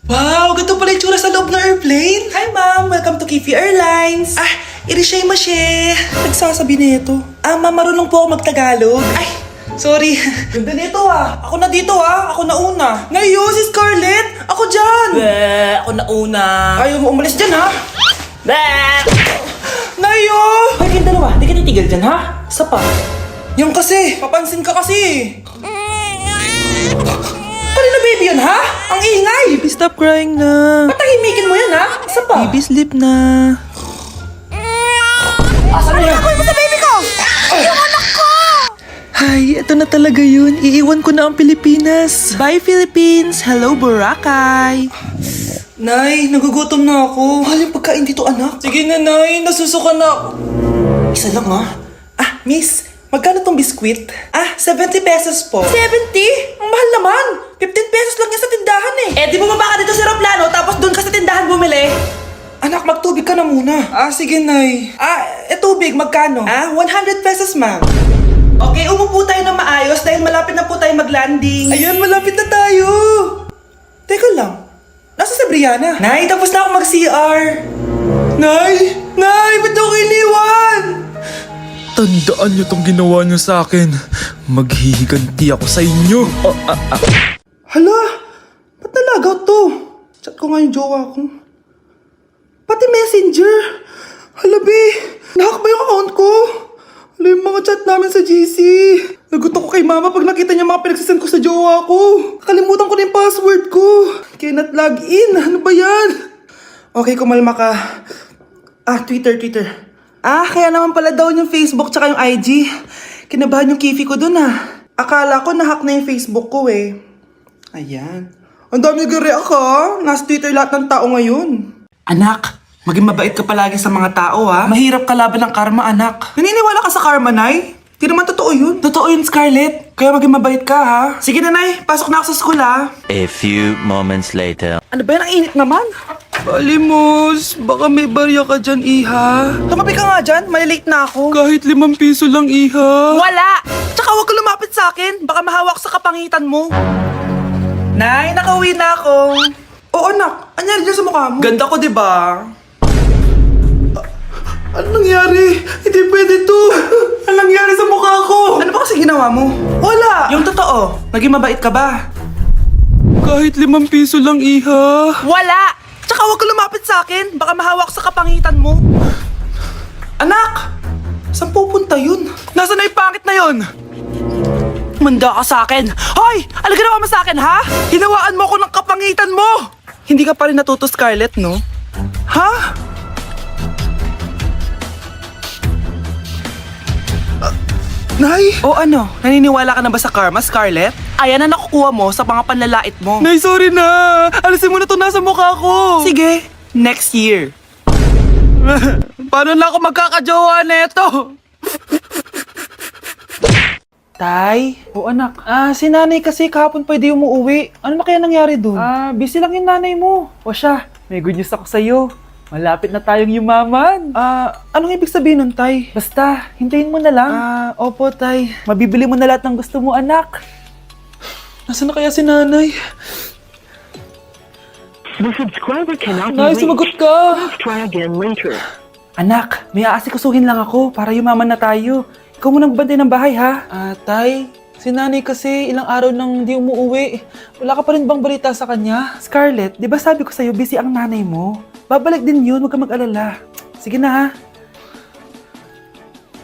Wow, ganito pala yung tsura sa loob ng airplane. Hi ma'am, welcome to Kifi Airlines. Irishay mashe. Nagsasabi na ito. Ma'am, marunong po ako magtagalog. Ay, sorry. Ganda nito Ako na dito Ako na una. Ngayon, si Scarlett. Ako dyan. Ako na una. Ayaw mo umalis dyan Nayo! Hoy, kayong dalawa, di ka titigil dyan, ha? Isa pa. Yung kasi, papansin ka kasi. Kanina baby yun, ha? Ang ingay! Baby, stop crying na. Patahimikin mo yan, ha? Isa pa. Baby, sleep na. Asan na yan? Ako mo sa baby ko! Yung anak ko! Hay, ito na talaga yun. Iiwan ko na ang Pilipinas. Bye, Philippines! Hello, Boracay! Nay, nagugutom na ako. Mahal yung pagkain dito, anak. Sige na, Nay. Nasusuka na ako. Isa lang, miss. Magkano tong biskwit? 70 pesos po. 70? Ang mahal naman. 15 pesos lang yan sa tindahan Di bumaba ka dito sa aeroplano, tapos doon ka sa tindahan bumili. Anak, magtubig ka na muna. Sige, Nay. Tubig, magkano? 100 pesos, ma'am. Okay, umupo tayo na maayos dahil malapit na po tayo mag-landing. Ayun, malapit na tayo. Teka lang. Nasa si Brianna? Nay, tapos na ako mag-CR. Nay! Nay! Ba't ako iniwan? Tandaan niyo tong ginawa niyo sa akin. Maghihiganti ako sa inyo. Hala! Ba't nalagaw to? Chat ko nga yung jowa ko. Pati messenger. Hala, be. Nahack ba yung account ko? Hala, yung mga chat namin sa GC. Nagutot ko kay mama pag nakita niya mga pinagsasend ko sa jowa ko. Nakalimutan ko na yung password ko. Cannot log in. Ano ba yan? Okay, kumalma ka. Twitter. Kaya naman pala daw yung Facebook tsaka yung IG. Kinabahan yung Kifi ko dun Akala ko nahack na yung Facebook ko Ayan. Ang dami nag-react Nasa Twitter lahat ng tao ngayon. Anak, maging mabait ka palagi sa mga tao Mahirap kalaban ng karma, anak. Naniniwala ka sa karma, Nay? Di naman totoo yun. Totoo yun, Scarlett. Kaya maging mabait ka, Sige na, Nay. Pasok na ako sa school, A few moments later. Ano ba yan? Ang init naman. Balimos, baka may barya ka dyan, Iha. Tumabi ka nga dyan. Malilate na ako. Kahit 5 piso lang, Iha. Wala! Tsaka huwag ka lumapit sa akin. Baka mahawak sa kapangitan mo. Nay, nakauwi na ako. Oo, anak. Anyari dyan sa mukha mo? Ganda ko, diba? Ano nangyari? Hindi pwede to. Ano nangyari sa mukha ko? Ano ba kasi ginawa mo? Wala! Yung totoo, naging mabait ka ba? Kahit 5 piso lang, Iha. Wala! Tsaka huwag ka lumapit sa akin. Baka mahawak sa kapangitan mo. Anak! Saan pupunta yun? Nasaan na yung pangit na yun? Manda ka sa akin. Hoy! Ano ginawa mo sa akin, ha? Hinawaan mo ako ng kapangitan mo! Hindi ka pa rin natuto, Scarlett, no? Ha? Nay! O ano? Naniniwala ka na ba sa karma, Scarlett? Ayan na nakukuha mo sa mga panlalait mo. Nay, sorry na. Alisin mo na to nasa mukha ko. Sige, next year. Paano na ako magkakajowa neto? Tay? O anak, si nanay kasi kahapon pwede umuwi. Ano na kaya nangyari dun? Busy lang yung nanay mo. O siya, may good news ako sa'yo. Malapit na tayong yumaman. Anong ibig sabihin nun, Tay? Basta, hintayin mo na lang. Opo, Tay. Mabibili mo na lahat ng gusto mo, anak. Nasaan na kaya si nanay? The subscriber cannot Nay, be sumagot reached. ka. Please try again later. Anak, may aasikusuhin lang ako para yumaman na tayo. Ikaw mo nang bantay ng bahay, ha? Tay, si nanay kasi ilang araw nang di umuwi. Wala ka pa rin bang balita sa kanya? Scarlett, di ba sabi ko sa'yo, busy ang nanay mo? Babalik din yun, huwag ka mag-alala. Sige na, ha?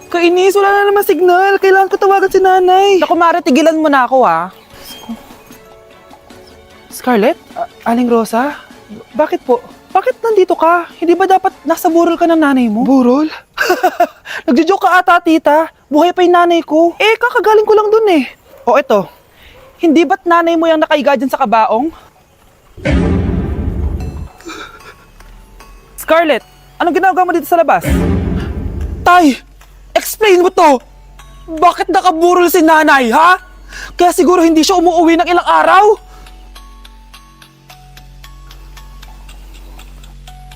Kainis, wala na naman signal. Kailangan ko tawagan si nanay. Naku, Mare, tigilan mo na ako, ha? Scarlett? Aling Rosa? Bakit po? Bakit nandito ka? Hindi ba dapat nasa burol ka ng nanay mo? Burol? Nagjo-joke ka ata, tita. Buhay pa yung nanay ko. Kakagaling ko lang dun O eto, hindi ba't nanay mo yung nakaiga dyan sa kabaong? Scarlett, anong ginagawa mo dito sa labas? Tay, explain mo to. Bakit nakaburol si nanay, ha? Kaya siguro hindi siya umuwi ng ilang araw?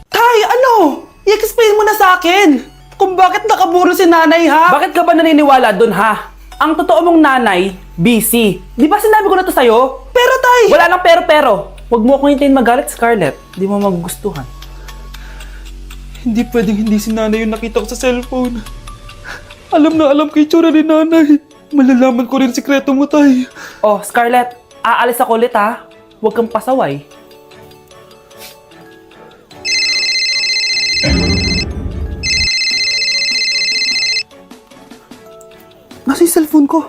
Tay, ano? I-explain mo na sa akin kung bakit nakaburol si nanay, ha? Bakit ka ba naniniwala dun, ha? Ang totoo mong nanay, busy. Di ba sinabi ko na to sa'yo? Pero tay! Wala nang pero-pero. Huwag mo akong hintayin magalit, Scarlett. Di mo magugustuhan. Hindi pwedeng hindi si nanay yung nakita ko sa cellphone. Alam na alam kay tsura ni nanay. Malalaman ko rin sikreto mo, tay. Oh, Scarlett, aalis ako ulit ha. Huwag kang pasaway. Nasa yung cellphone ko.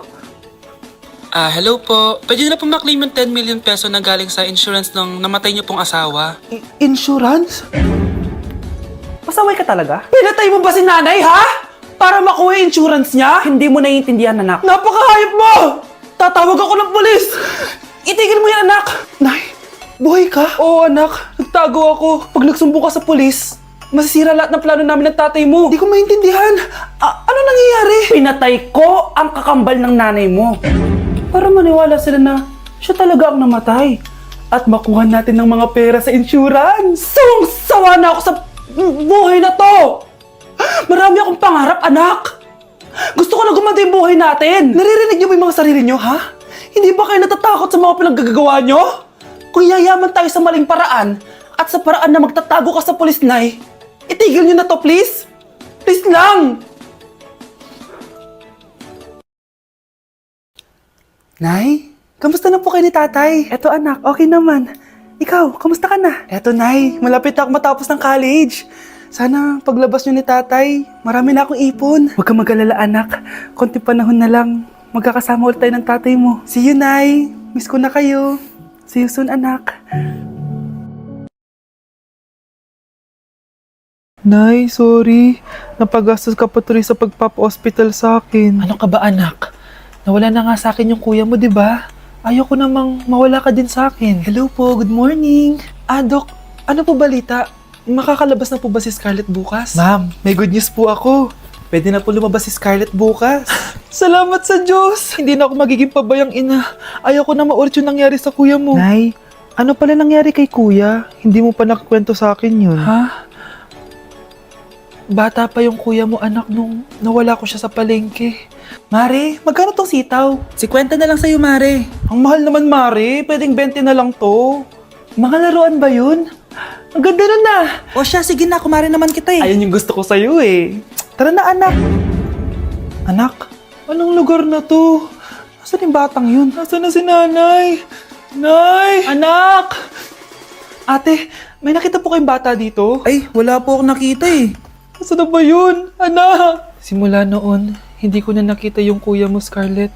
Hello po. Pwede na po maklaim yung 10 million peso na galing sa insurance ng namatay niyo pong asawa. Insurance? Pasaway ka talaga? Pinatay mo ba si nanay, ha? Para makuha yung insurance niya? Hindi mo naiintindihan, anak. Napakahayop mo! Tatawag ako ng pulis! Itigil mo yan, anak! Nay, buhay ka? Oo, anak. Nagtago ako. Pag nagsumbong ka sa pulis, masisira lahat ng plano namin ng tatay mo. Hindi ko maintindihan. Ano nangyayari? Pinatay ko ang kakambal ng nanay mo. Para maniwala sila na siya talaga ang namatay. At makuha natin ng mga pera sa insurance. Sawang-sawa na ako sa buhay na to. Marami akong pangarap, anak. Gusto ko na gumanda yung buhay natin. Naririnig niyo ba yung mga sarili niyo, ha? Hindi ba kayo natatakot sa mga pinaggagawa niyo? Kung yayaman tayo sa maling paraan at sa paraan na magtatago ka sa pulis, Nay, itigil niyo na to, please. Please lang. Nay, kamusta na po kayo ni tatay? Eto, anak, okay naman. Ikaw, kamusta ka na? Eto, Nay, malapit na ako matapos ng college. Sana paglabas niyo ni tatay, marami na akong ipon. Huwag kang mag-alala, anak. Konti panahon na lang, magkakasama ulit tayo ng tatay mo. See you, Nay. Miss ko na kayo. See you soon, anak. Nay, sorry. Napagastos ka pa tuloy sa pagpapa-hospital sa akin. Ano ka ba, anak? Nawala na nga sa akin yung kuya mo, di ba? Ayoko namang mawala ka din sa akin. Hello po, good morning. Dok, ano po balita? Makakalabas na po ba si Scarlett bukas? Ma'am, may good news po ako. Pwede na po lumabas si Scarlett bukas. Salamat sa Diyos! Hindi na ako magiging pabayang ina. Ayoko na maulit yung nangyari sa kuya mo. Nay, ano pala nangyari kay kuya? Hindi mo pa nakakwento sa akin yun. Ha? Bata pa yung kuya mo, anak, nung nawala ko siya sa palengke. Mare, magkano tong sitaw? 50 na lang sa'yo, Mare. Ang mahal naman, Mare. Pwedeng 20 na lang to. Mga laruan ba yun? Ang ganda nun na. O siya, sige na, kumare naman kita eh. Ayun yung gusto ko sa'yo eh. Tara na, anak. Anak, anong lugar na to? Nasaan yung batang yun? Nasaan na si nanay? Nay! Anak! Ate, may nakita po kayong bata dito? Ay, wala po akong nakita eh. Nasaan na ba yun? Anak! Simula noon, hindi ko na nakita yung kuya mo, Scarlett.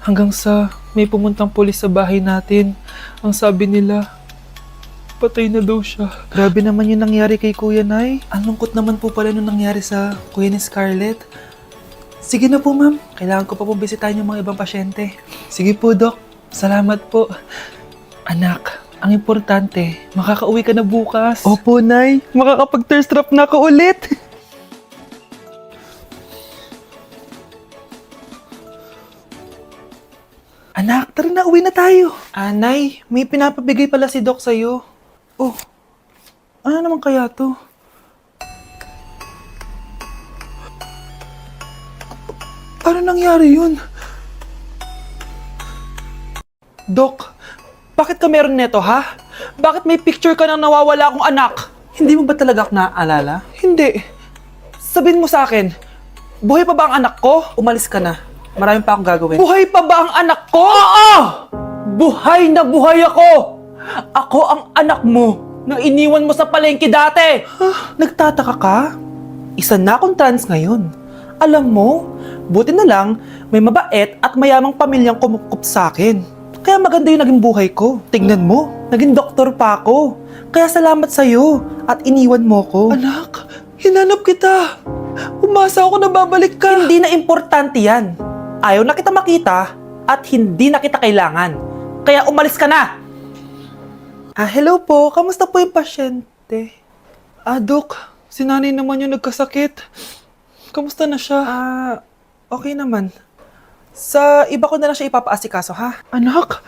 Hanggang sa may pumuntang pulis sa bahay natin. Ang sabi nila, patay na daw siya. Grabe naman yung nangyari kay Kuya Nay. Ang lungkot naman po pala nung nangyari sa kuya ni Scarlett. Sige na po, ma'am. Kailangan ko pa pong bisitahin yung mga ibang pasyente. Sige po, Dok. Salamat po. Anak, ang importante, makakauwi ka na bukas. Opo, Nay. Makakapag-thirst trap na ako ulit. Anak, tara na, uwi na tayo. Nay, may pinapabigay pala si Doc sa'yo. Oh, ano naman kaya to? Paano nangyari yun? Doc, bakit ka meron neto, ha? Bakit may picture ka ng nawawala akong anak? Hindi mo ba talaga ako naaalala? Hindi. Sabihin mo sa akin, buhay pa ba ang anak ko? Umalis ka na. Marami pa akong gagawin. Buhay pa ba ang anak ko? Oo! Buhay na buhay ako! Ako ang anak mo na iniwan mo sa palengke dati! Nagtataka ka? Isa na akong trans ngayon. Alam mo, buti na lang may mabait at mayamang pamilyang kumukup sa akin. Kaya maganda yung naging buhay ko. Tingnan mo, naging doktor pa ako. Kaya salamat sa'yo at iniwan mo ko. Anak, hinanap kita. Umasa ako na babalik ka. Hindi na importante yan. Ayaw na kita makita at hindi na kita kailangan. Kaya umalis ka na! Hello po. Kamusta po yung pasyente? Dok, si nanay naman yung nagkasakit. Kamusta na siya? Okay naman. Sa iba ko na lang siya ipapaasikaso, ha? Anak?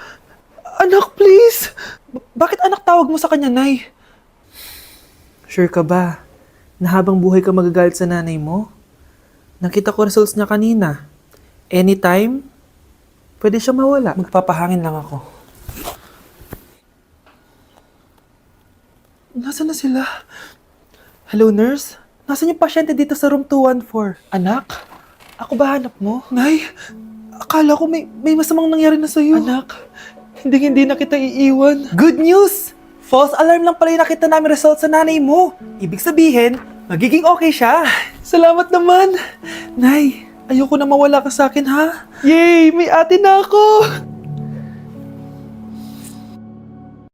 Anak, please! Bakit anak tawag mo sa kanya, Nay? Sure ka ba na habang buhay ka magagalit sa nanay mo? Nakita ko results niya kanina. Anytime, pwede siya mawala. Magpapahangin lang ako. Nasaan na sila? Hello, nurse? Nasaan yung pasyente dito sa room 214? Anak? Ako ba hanap mo? Nay, akala ko may masamang nangyari na sa'yo. Anak, hindi na kita iiwan. Good news! False alarm lang pala yung nakita namin result sa nanay mo. Ibig sabihin, magiging okay siya. Salamat naman. Nay, ayoko na mawala ka sa akin, ha? Yay! May ate na ako!